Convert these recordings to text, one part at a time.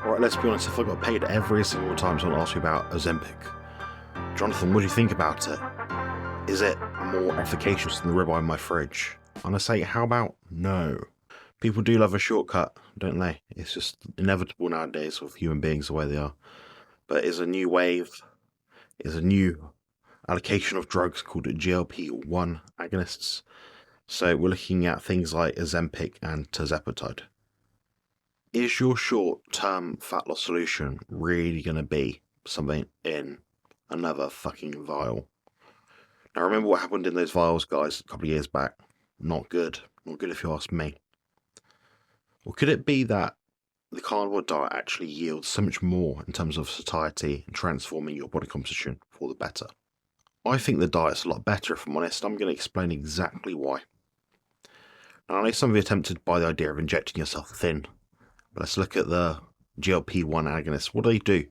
Alright, let's be honest, if I got paid every single time someone asks me about Ozempic, Jonathan, what do you think about it? Is it more efficacious than the ribeye in my fridge? And I say, how about no? People do love a shortcut, don't they? It's just inevitable nowadays with human beings the way they are. But is a new wave, is a new allocation of drugs called GLP-1 agonists. So we're looking at things like Ozempic and Tirzepatide. Is your short-term fat loss solution really going to be something in another fucking vial? Now remember what happened in those vials, guys, a couple of years back. Not good. Not good if you ask me. Or could it be that the carnivore diet actually yields so much more in terms of satiety and transforming your body composition for the better? I think the diet's a lot better, if I'm honest. I'm going to explain exactly why. Now, I know some of you are tempted by the idea of injecting yourself thin, but let's look at the GLP-1 agonists. What do?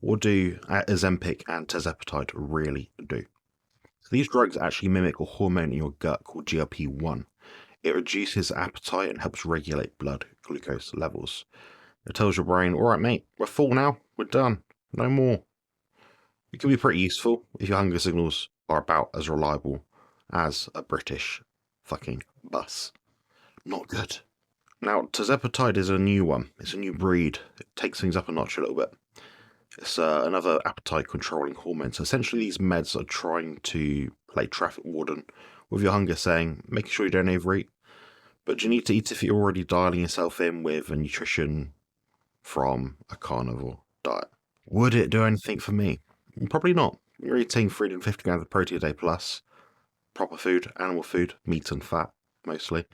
What do Ozempic and Tirzepatide really do? So these drugs actually mimic a hormone in your gut called GLP-1. It reduces appetite and helps regulate blood glucose levels. It tells your brain, all right, mate, we're full now, we're done, no more. It can be pretty useful if your hunger signals are about as reliable as a British fucking bus. Not good. Now, Tirzepatide is a new one. It's a new breed. It takes things up a notch a little bit. It's another appetite-controlling hormone. So essentially, these meds are trying to play traffic warden with your hunger, saying, making sure you don't overeat. But do you need to eat if you're already dialing yourself in with a nutrition from a carnivore diet? Would it do anything for me? Probably not. You're eating 350 grams of protein a day plus proper food, animal food, meat and fat, mostly.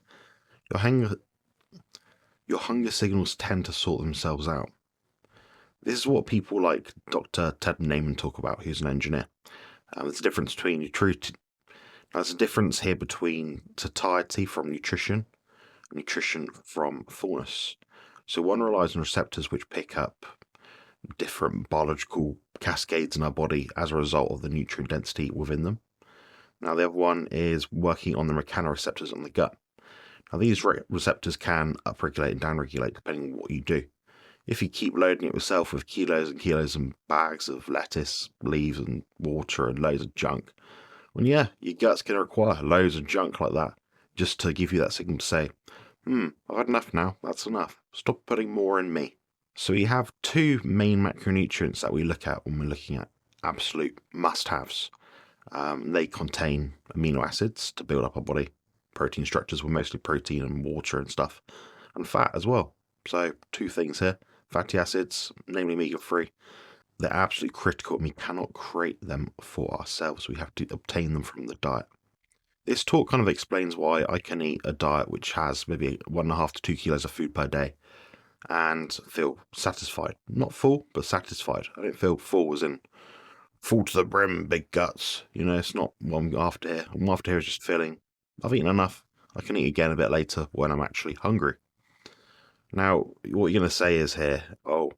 Your hunger signals tend to sort themselves out. This is what people like Dr. Ted Naiman talk about, who's an engineer. There's a difference between there's a difference here between satiety from nutrition from fullness. So one relies on receptors which pick up different biological cascades in our body as a result of the nutrient density within them. Now the other one is working on the mechanoreceptors on the gut. Now these receptors can upregulate and downregulate depending on what you do. If you keep loading it yourself with kilos and kilos and bags of lettuce, leaves and water and loads of junk, well yeah, your gut's going to require loads of junk like that just to give you that signal to say, I've had enough now, that's enough, stop putting more in me. So we have two main macronutrients that we look at when we're looking at absolute must-haves. They contain amino acids to build up our body. Protein structures were mostly protein and water and stuff, and fat as well. So two things here. Fatty acids, namely omega-3, they're absolutely critical and we cannot create them for ourselves. We have to obtain them from the diet. This talk kind of explains why I can eat a diet which has maybe 1.5 to 2 kilos of food per day and feel satisfied. Not full, but satisfied. I don't feel full as in full to the brim, big guts. It's not what I'm after here. What I'm after here is just feeling I've eaten enough. I can eat again a bit later when I'm actually hungry. Now, what you're going to say is here, yeah,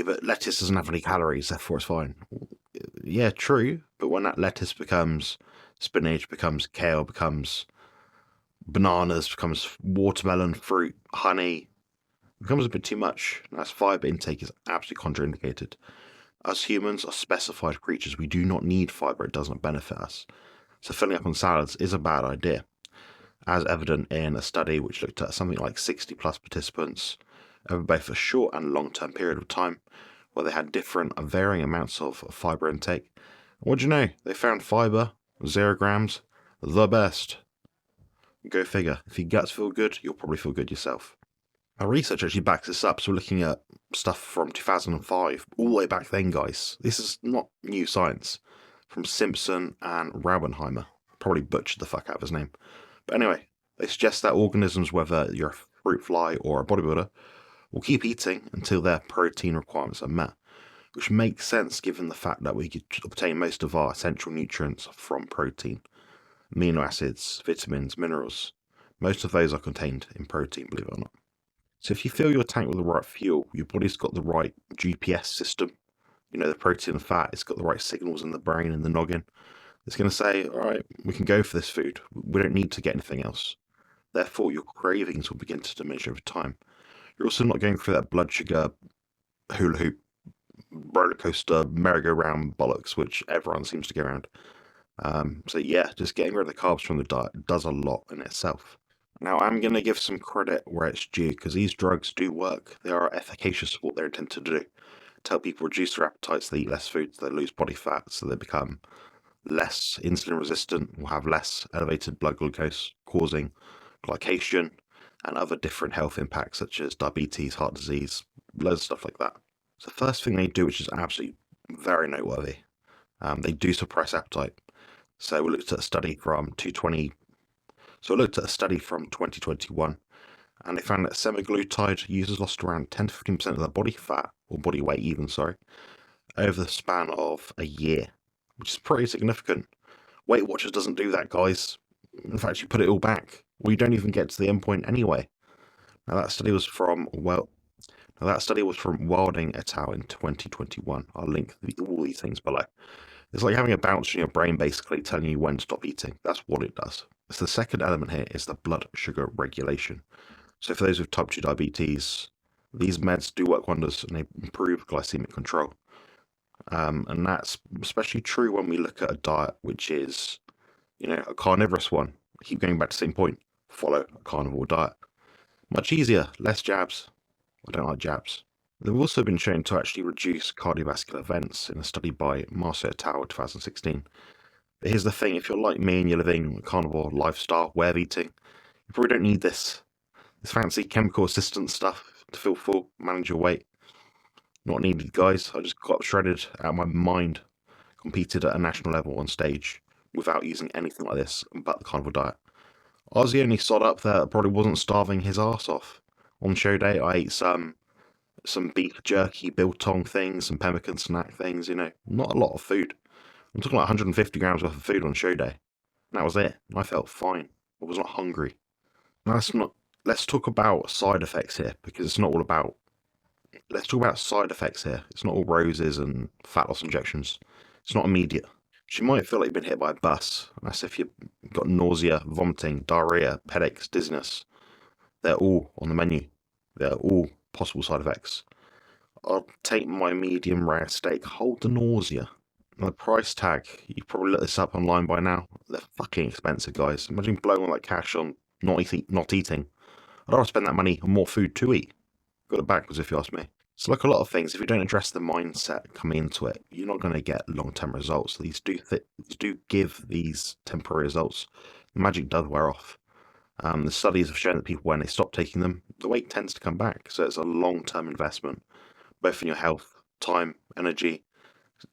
but lettuce doesn't have any calories, therefore it's fine. Yeah, true, but when that lettuce becomes spinach, becomes kale, becomes bananas, becomes watermelon, fruit, honey, it becomes a bit too much. That's fiber intake is absolutely contraindicated. Us humans are specified creatures. We do not need fiber. It doesn't benefit us. So filling up on salads is a bad idea, as evident in a study which looked at something like 60 plus participants over both a short and long-term period of time, where they had different and varying amounts of fiber intake. And what do you know? They found fiber, 0 grams, the best. Go figure. If your guts feel good, you'll probably feel good yourself. Our research actually backs this up, so we're looking at stuff from 2005, all the way back then, guys. This is not new science. From Simpson and Raubenheimer. Probably butchered the fuck out of his name. But anyway, they suggest that organisms, whether you're a fruit fly or a bodybuilder, will keep eating until their protein requirements are met, which makes sense given the fact that we could obtain most of our essential nutrients from protein. Amino acids, vitamins, minerals. Most of those are contained in protein, believe it or not. So if you fill your tank with the right fuel, your body's got the right GPS system. The protein and fat, it's got the right signals in the brain and the noggin. It's going to say, all right, we can go for this food. We don't need to get anything else. Therefore, your cravings will begin to diminish over time. You're also not going through that blood sugar hula hoop roller coaster merry-go-round bollocks, which everyone seems to go around. So yeah, just getting rid of the carbs from the diet does a lot in itself. Now, I'm going to give some credit where it's due, because these drugs do work. They are efficacious for what they're intended to do. To help people reduce their appetites, they eat less food, so they lose body fat, so they become less insulin resistant, will have less elevated blood glucose, causing glycation and other different health impacts such as diabetes, heart disease, loads of stuff like that. So the first thing they do, which is absolutely very noteworthy, they do suppress appetite. So we looked at a study from 2021, and they found that semaglutide users lost around 10 to 15% of their body fat, or body weight even, over the span of a year, which is pretty significant. Weight Watchers doesn't do that, guys. In fact, you put it all back. We don't even get to the end point anyway. Now that study was from Wilding et al. In 2021. I'll link all these things below. It's like having a bouncer in your brain basically telling you when to stop eating. That's what it does. So the second element here is the blood sugar regulation. So for those with type 2 diabetes, these meds do work wonders and they improve glycemic control. And that's especially true when we look at a diet which is, a carnivorous one. I keep going back to the same point. Follow a carnivore diet. Much easier, less jabs. I don't like jabs. They've also been shown to actually reduce cardiovascular events in a study by Marcia et al. 2016. But here's the thing, if you're like me and you're living a carnivore lifestyle, way of eating, you probably don't need this fancy chemical assistance stuff to feel full, manage your weight. Not needed, guys. I just got shredded out of my mind, competed at a national level on stage without using anything like this but the carnivore diet. I was the only sod up there that probably wasn't starving his ass off. On show day, I ate some beef jerky, biltong things, some pemmican snack things, not a lot of food. I'm talking like 150 grams worth of food on show day. And that was it. I felt fine. I was not hungry. Now, let's talk about side effects here, because it's not all about. Let's talk about side effects here. It's not all roses and fat loss injections. It's not immediate. She might feel like you've been hit by a bus. That's if you've got nausea, vomiting, diarrhea, headaches, dizziness. They're all on the menu. They're all possible side effects. I'll take my medium rare steak. Hold the nausea. And the price tag, you probably looked this up online by now. They're fucking expensive, guys. Imagine blowing all that cash on not eating. I'd rather spend that money on more food to eat. Got it backwards if you ask me. So like a lot of things, if you don't address the mindset coming into it, you're not going to get long-term results. These do give these temporary results. The magic does wear off. The studies have shown that people, when they stop taking them, the weight tends to come back. So it's a long-term investment, both in your health, time, energy.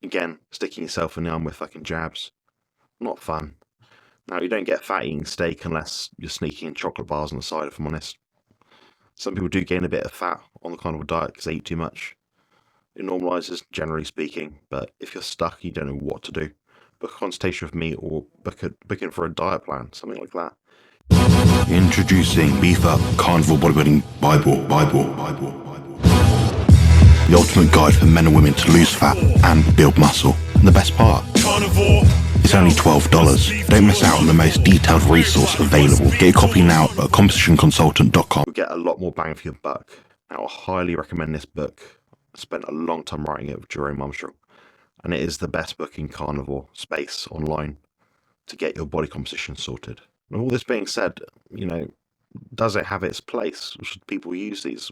Again, sticking yourself in the arm with fucking jabs. Not fun. Now, you don't get fat eating steak unless you're sneaking in chocolate bars on the side, if I'm honest. Some people do gain a bit of fat on the carnivore diet because they eat too much. It normalizes, generally speaking, but if you're stuck, you don't know what to do, book a consultation with me or book in for a diet plan, something like that. Introducing Beef Up Carnivore Bodybuilding Bible. The ultimate guide for men and women to lose fat and build muscle. And the best part, it's only $12. Don't miss out on the most detailed resource available. Get your copy now at compositionconsultant.com. You'll get a lot more bang for your buck. Now, I highly recommend this book. I spent a long time writing it with Jerome Armstrong, and it is the best book in carnivore space online to get your body composition sorted. And all this being said, does it have its place? Should people use these?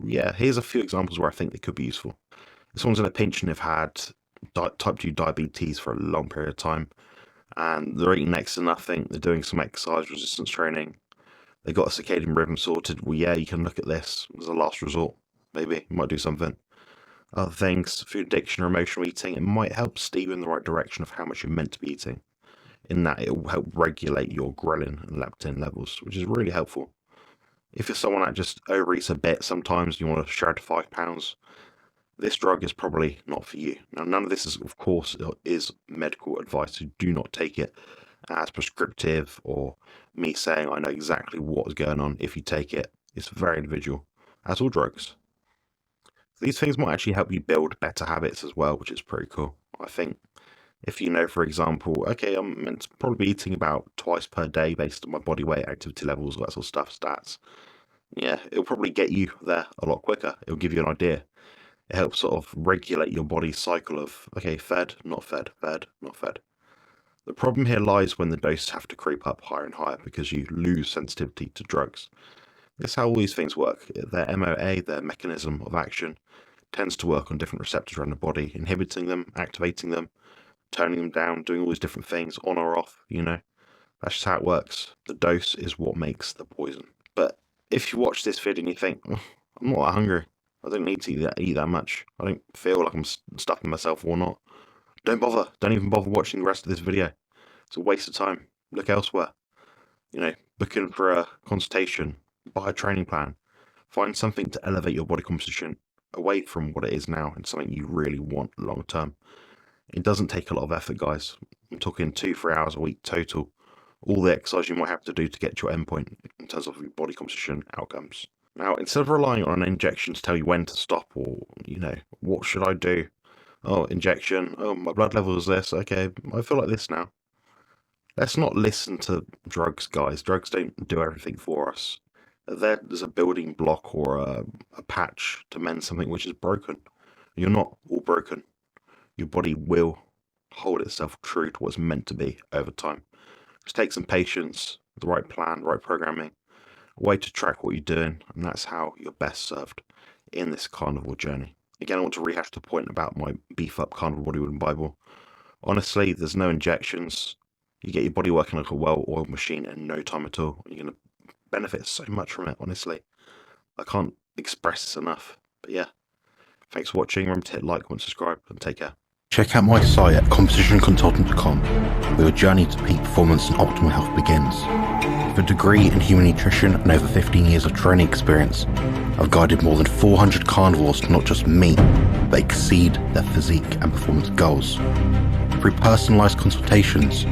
Yeah, here's a few examples where I think they could be useful. If someone's in a pinch and they've had type 2 diabetes for a long period of time, and they're eating next to nothing, they're doing some exercise resistance training, they've got a circadian rhythm sorted, well, yeah, you can look at this as a last resort. Maybe you might do something. Other things, food addiction or emotional eating, it might help steer you in the right direction of how much you're meant to be eating. In that, it will help regulate your ghrelin and leptin levels, which is really helpful. If you're someone that just overeats a bit sometimes, you want to shred 5 pounds, this drug is probably not for you. Now, none of this is, of course, is medical advice, so do not take it as prescriptive or me saying I know exactly what is going on if you take it. It's very individual, as all drugs. These things might actually help you build better habits as well, which is pretty cool, I think. If you know, for example, okay, I'm meant to probably be eating about twice per day based on my body weight, activity levels, all that sort of stuff, stats. Yeah, it'll probably get you there a lot quicker. It'll give you an idea. It helps sort of regulate your body's cycle of, okay, fed, not fed, fed, not fed. The problem here lies when the doses have to creep up higher and higher because you lose sensitivity to drugs. That's how all these things work. Their MOA, their mechanism of action, tends to work on different receptors around the body, inhibiting them, activating them, turning them down, doing all these different things, on or off, That's just how it works. The dose is what makes the poison. But if you watch this vid and you think, oh, I'm not that hungry, I don't need to eat that much, I don't feel like I'm stuffing myself or not, don't bother. Don't even bother watching the rest of this video. It's a waste of time. Look elsewhere. Book in for a consultation, buy a training plan, find something to elevate your body composition away from what it is now and something you really want long term. It doesn't take a lot of effort, guys. I'm talking 2-3 hours a week total. All the exercise you might have to do to get to your endpoint in terms of your body composition outcomes. Now, instead of relying on an injection to tell you when to stop or, what should I do? Oh, injection. Oh, my blood level is this. Okay, I feel like this now. Let's not listen to drugs, guys. Drugs don't do everything for us. There's a building block or a patch to mend something which is broken. You're not all broken. Your body will hold itself true to what's meant to be over time. Just take some patience, the right plan, the right programming, a way to track what you're doing, and that's how you're best served in this carnivore journey. Again, I want to rehash the point about my beef up carnivore bodybuilding Bible. Honestly, there's no injections. You get your body working like a well-oiled machine in no time at all. You're going to benefit so much from it, honestly. I can't express this enough. But yeah, thanks for watching. Remember to hit like and subscribe, and take care. Check out my site at compositionconsultant.com, where your journey to peak performance and optimal health begins. With a degree in human nutrition and over 15 years of training experience, I've guided more than 400 carnivores to not just meet, but exceed their physique and performance goals. Through personalised consultations,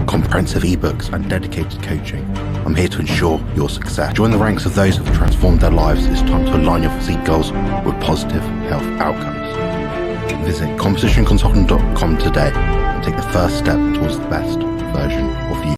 comprehensive ebooks and dedicated coaching, I'm here to ensure your success. Join the ranks of those who have transformed their lives. It's time to align your physique goals with positive health outcomes. Visit compositionconsultant.com today and take the first step towards the best version of you.